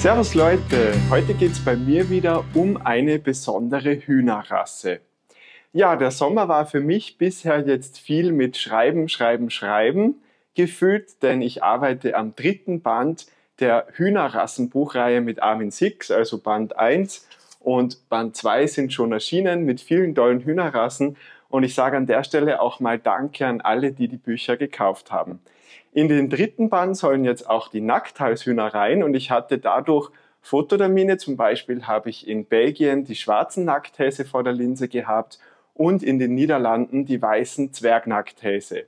Servus Leute, heute geht es bei mir wieder um eine besondere Hühnerrasse. Ja, der Sommer war für mich bisher jetzt viel mit Schreiben, Schreiben, Schreiben gefüllt, denn ich arbeite am 3. Band der Hühnerrassenbuchreihe mit Armin Six, also Band 1 und Band 2 sind schon erschienen mit vielen tollen Hühnerrassen und ich sage an der Stelle auch mal Danke an alle, die die Bücher gekauft haben. In den 3. Band sollen jetzt auch die Nackthalshühner rein und ich hatte dadurch Fototermine, zum Beispiel habe ich in Belgien die schwarzen Nackthäse vor der Linse gehabt und in den Niederlanden die weißen Zwergnackthäse.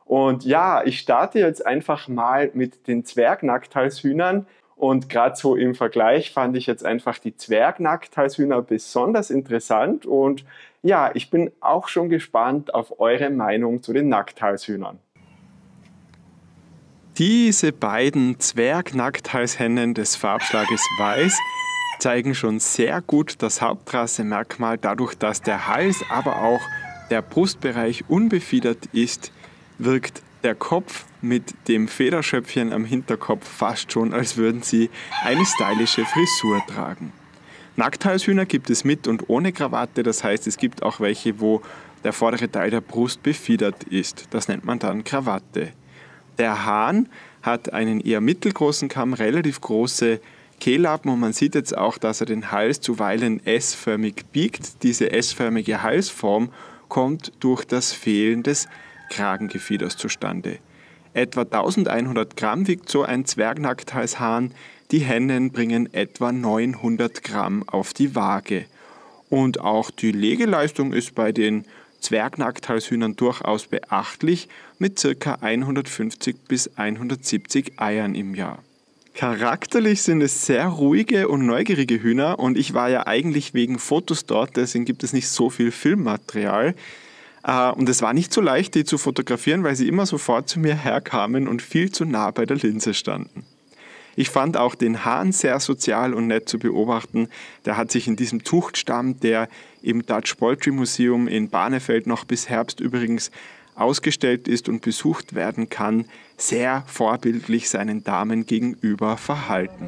Und ja, ich starte jetzt einfach mal mit den Zwergnacktalshühnern und gerade so im Vergleich fand ich jetzt einfach die Zwergnacktalshühner besonders interessant und ja, ich bin auch schon gespannt auf eure Meinung zu den Nackthalshühnern. Diese beiden Zwergnacktalshennen des Farbschlages Weiß zeigen schon sehr gut das Hauptrassemerkmal dadurch, dass der Hals, aber auch der Brustbereich unbefiedert ist, wirkt der Kopf mit dem Federschöpfchen am Hinterkopf fast schon, als würden sie eine stylische Frisur tragen. Nackthalshühner gibt es mit und ohne Krawatte, das heißt, es gibt auch welche, wo der vordere Teil der Brust befiedert ist. Das nennt man dann Krawatte. Der Hahn hat einen eher mittelgroßen Kamm, relativ große Kehllappen und man sieht jetzt auch, dass er den Hals zuweilen S-förmig biegt. Diese S-förmige Halsform kommt durch das Fehlen des Kragengefieders zustande. Etwa 1100 Gramm wiegt so ein Zwergnacktalshahn. Die Hennen bringen etwa 900 Gramm auf die Waage. Und auch die Legeleistung ist bei den Zwergnacktalshühnern durchaus beachtlich mit ca. 150 bis 170 Eiern im Jahr. Charakterlich sind es sehr ruhige und neugierige Hühner und ich war ja eigentlich wegen Fotos dort, deswegen gibt es nicht so viel Filmmaterial. Und es war nicht so leicht, die zu fotografieren, weil sie immer sofort zu mir herkamen und viel zu nah bei der Linse standen. Ich fand auch den Hahn sehr sozial und nett zu beobachten. Der hat sich in diesem Zuchtstamm, der im Dutch Poultry Museum in Barneveld noch bis Herbst übrigens ausgestellt ist und besucht werden kann, sehr vorbildlich seinen Damen gegenüber verhalten.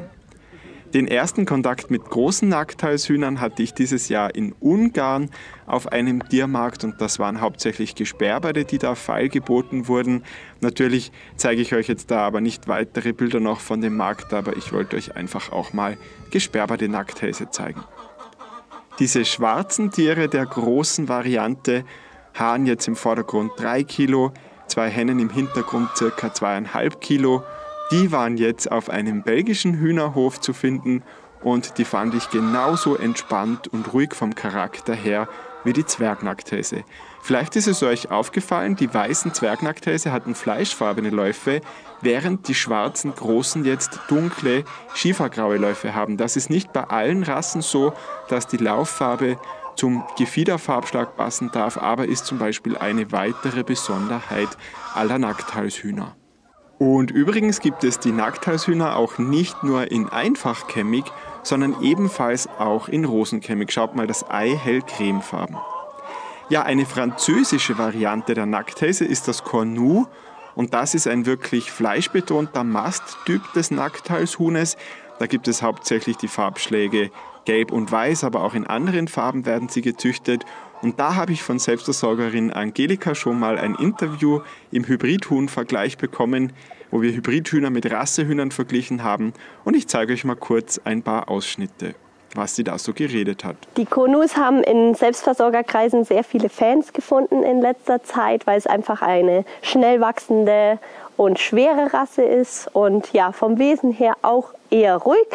Den ersten Kontakt mit großen Nackthalshühnern hatte ich dieses Jahr in Ungarn auf einem Tiermarkt und das waren hauptsächlich Gesperbeide, die da feilgeboten wurden. Natürlich zeige ich euch jetzt da aber nicht weitere Bilder noch von dem Markt, aber ich wollte euch einfach auch mal gesperbeide Nackthälse zeigen. Diese schwarzen Tiere der großen Variante, Hahn jetzt im Vordergrund 3 Kilo, 2 Hennen im Hintergrund ca. 2,5 Kilo, die waren jetzt auf einem belgischen Hühnerhof zu finden und die fand ich genauso entspannt und ruhig vom Charakter her wie die Zwergnackthäse. Vielleicht ist es euch aufgefallen, die weißen Zwergnackthäse hatten fleischfarbene Läufe, während die schwarzen großen jetzt dunkle schiefergraue Läufe haben. Das ist nicht bei allen Rassen so, dass die Lauffarbe zum Gefiederfarbschlag passen darf, aber ist zum Beispiel eine weitere Besonderheit aller Nackthalshühner. Und übrigens gibt es die Nackthalshühner auch nicht nur in einfachkämmig, sondern ebenfalls auch in rosenkämmig. Schaut mal, das Ei hell cremefarben. Ja, eine französische Variante der Nackthälse ist das Cornu und das ist ein wirklich fleischbetonter Masttyp des Nackthalshuhnes. Da gibt es hauptsächlich die Farbschläge Gelb und Weiß, aber auch in anderen Farben werden sie gezüchtet. Und da habe ich von Selbstversorgerin Angelika schon mal ein Interview im Hybridhuhn-Vergleich bekommen, wo wir Hybridhühner mit Rassehühnern verglichen haben. Und ich zeige euch mal kurz ein paar Ausschnitte, was sie da so geredet hat. Die Cornus haben in Selbstversorgerkreisen sehr viele Fans gefunden in letzter Zeit, weil es einfach eine schnell wachsende und schwere Rasse ist und ja, vom Wesen her auch eher ruhig.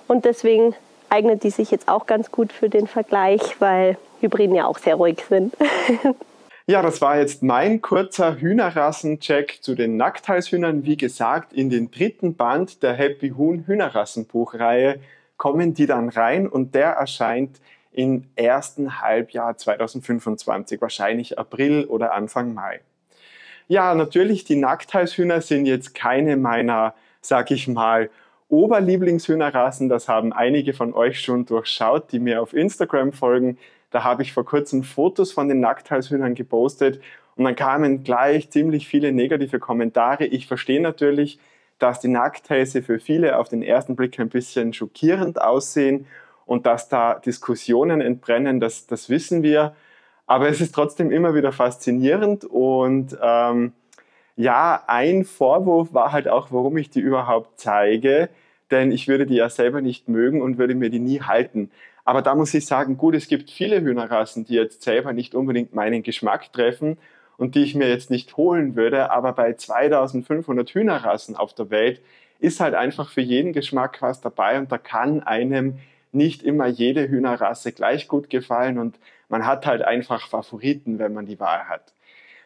Und deswegen eignet die sich jetzt auch ganz gut für den Vergleich, weil Hybriden ja auch sehr ruhig sind. Ja, das war jetzt mein kurzer Hühnerrassencheck zu den Nackthalshühnern. Wie gesagt, in den 3. Band der Happy Huhn Hühnerrassenbuchreihe kommen die dann rein und der erscheint im ersten Halbjahr 2025, wahrscheinlich April oder Anfang Mai. Ja, natürlich, die Nackthalshühner sind jetzt keine meiner, sag ich mal, Oberlieblingshühnerrassen. Das haben einige von euch schon durchschaut, die mir auf Instagram folgen. Da habe ich vor kurzem Fotos von den Nackthalshühnern gepostet und dann kamen gleich ziemlich viele negative Kommentare. Ich verstehe natürlich, dass die Nackthälse für viele auf den ersten Blick ein bisschen schockierend aussehen und dass da Diskussionen entbrennen, das wissen wir. Aber es ist trotzdem immer wieder faszinierend und ja, ein Vorwurf war halt auch, warum ich die überhaupt zeige, denn ich würde die ja selber nicht mögen und würde mir die nie halten. Aber da muss ich sagen, gut, es gibt viele Hühnerrassen, die jetzt selber nicht unbedingt meinen Geschmack treffen und die ich mir jetzt nicht holen würde, aber bei 2500 Hühnerrassen auf der Welt ist halt einfach für jeden Geschmack was dabei und da kann einem nicht immer jede Hühnerrasse gleich gut gefallen und man hat halt einfach Favoriten, wenn man die Wahl hat.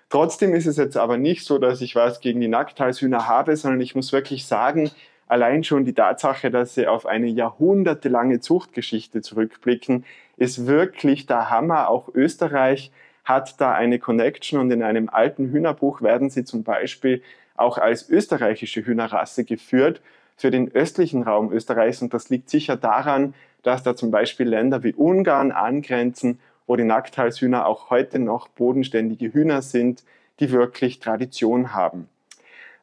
Trotzdem ist es jetzt aber nicht so, dass ich was gegen die Nackthalshühner habe, sondern ich muss wirklich sagen, allein schon die Tatsache, dass sie auf eine jahrhundertelange Zuchtgeschichte zurückblicken, ist wirklich der Hammer. Auch Österreich hat da eine Connection und in einem alten Hühnerbuch werden sie zum Beispiel auch als österreichische Hühnerrasse geführt für den östlichen Raum Österreichs und das liegt sicher daran, dass da zum Beispiel Länder wie Ungarn angrenzen, wo die Nackthalshühner auch heute noch bodenständige Hühner sind, die wirklich Tradition haben.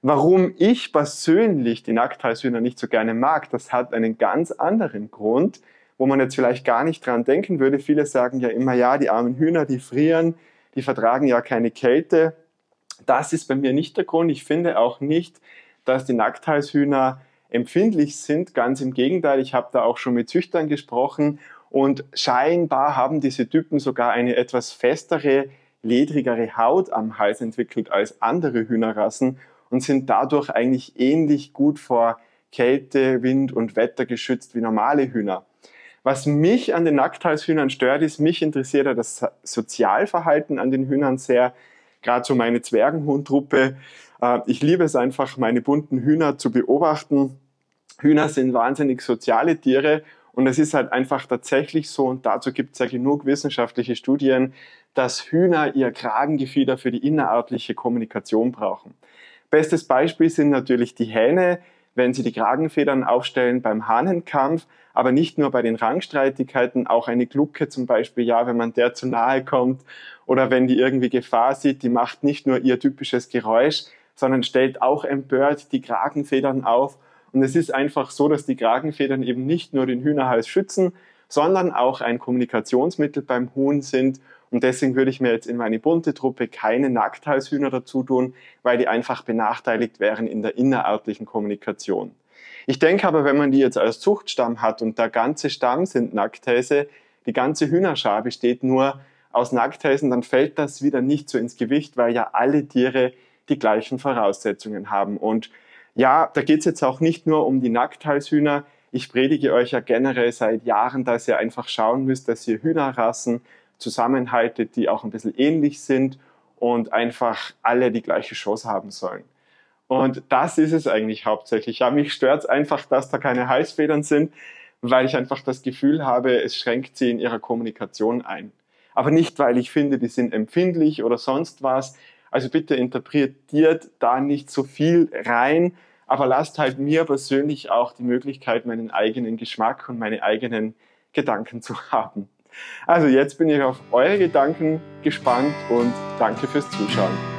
Warum ich persönlich die Nackthalshühner nicht so gerne mag, das hat einen ganz anderen Grund, wo man jetzt vielleicht gar nicht dran denken würde. Viele sagen ja immer, ja, die armen Hühner, die frieren, die vertragen ja keine Kälte. Das ist bei mir nicht der Grund. Ich finde auch nicht, dass die Nackthalshühner empfindlich sind. Ganz im Gegenteil, ich habe da auch schon mit Züchtern gesprochen und scheinbar haben diese Typen sogar eine etwas festere, ledrigere Haut am Hals entwickelt als andere Hühnerrassen und sind dadurch eigentlich ähnlich gut vor Kälte, Wind und Wetter geschützt wie normale Hühner. Was mich an den Nackthalshühnern stört, ist, mich interessiert ja das Sozialverhalten an den Hühnern sehr. Gerade so meine Zwergenhundtruppe. Ich liebe es einfach, meine bunten Hühner zu beobachten. Hühner sind wahnsinnig soziale Tiere und es ist halt einfach tatsächlich so, und dazu gibt es ja genug wissenschaftliche Studien, dass Hühner ihr Kragengefieder für die innerartliche Kommunikation brauchen. Bestes Beispiel sind natürlich die Hähne, wenn sie die Kragenfedern aufstellen beim Hahnenkampf, aber nicht nur bei den Rangstreitigkeiten, auch eine Glucke zum Beispiel, ja, wenn man der zu nahe kommt oder wenn die irgendwie Gefahr sieht, die macht nicht nur ihr typisches Geräusch, sondern stellt auch empört die Kragenfedern auf. Und es ist einfach so, dass die Kragenfedern eben nicht nur den Hühnerhals schützen, sondern auch ein Kommunikationsmittel beim Huhn sind. Und deswegen würde ich mir jetzt in meine bunte Truppe keine Nackthalshühner dazu tun, weil die einfach benachteiligt wären in der innerartlichen Kommunikation. Ich denke aber, wenn man die jetzt als Zuchtstamm hat und der ganze Stamm sind Nackthälse, die ganze Hühnerschar besteht nur aus Nackthälsen, dann fällt das wieder nicht so ins Gewicht, weil ja alle Tiere die gleichen Voraussetzungen haben. Und ja, da geht es jetzt auch nicht nur um die Nackthalshühner. Ich predige euch ja generell seit Jahren, dass ihr einfach schauen müsst, dass ihr Hühnerrassen zusammenhaltet, die auch ein bisschen ähnlich sind und einfach alle die gleiche Chance haben sollen. Und das ist es eigentlich hauptsächlich. Ja, mich stört es einfach, dass da keine Halsfedern sind, weil ich einfach das Gefühl habe, es schränkt sie in ihrer Kommunikation ein. Aber nicht, weil ich finde, die sind empfindlich oder sonst was. Also bitte interpretiert da nicht so viel rein, aber lasst halt mir persönlich auch die Möglichkeit, meinen eigenen Geschmack und meine eigenen Gedanken zu haben. Also jetzt bin ich auf eure Gedanken gespannt und danke fürs Zuschauen.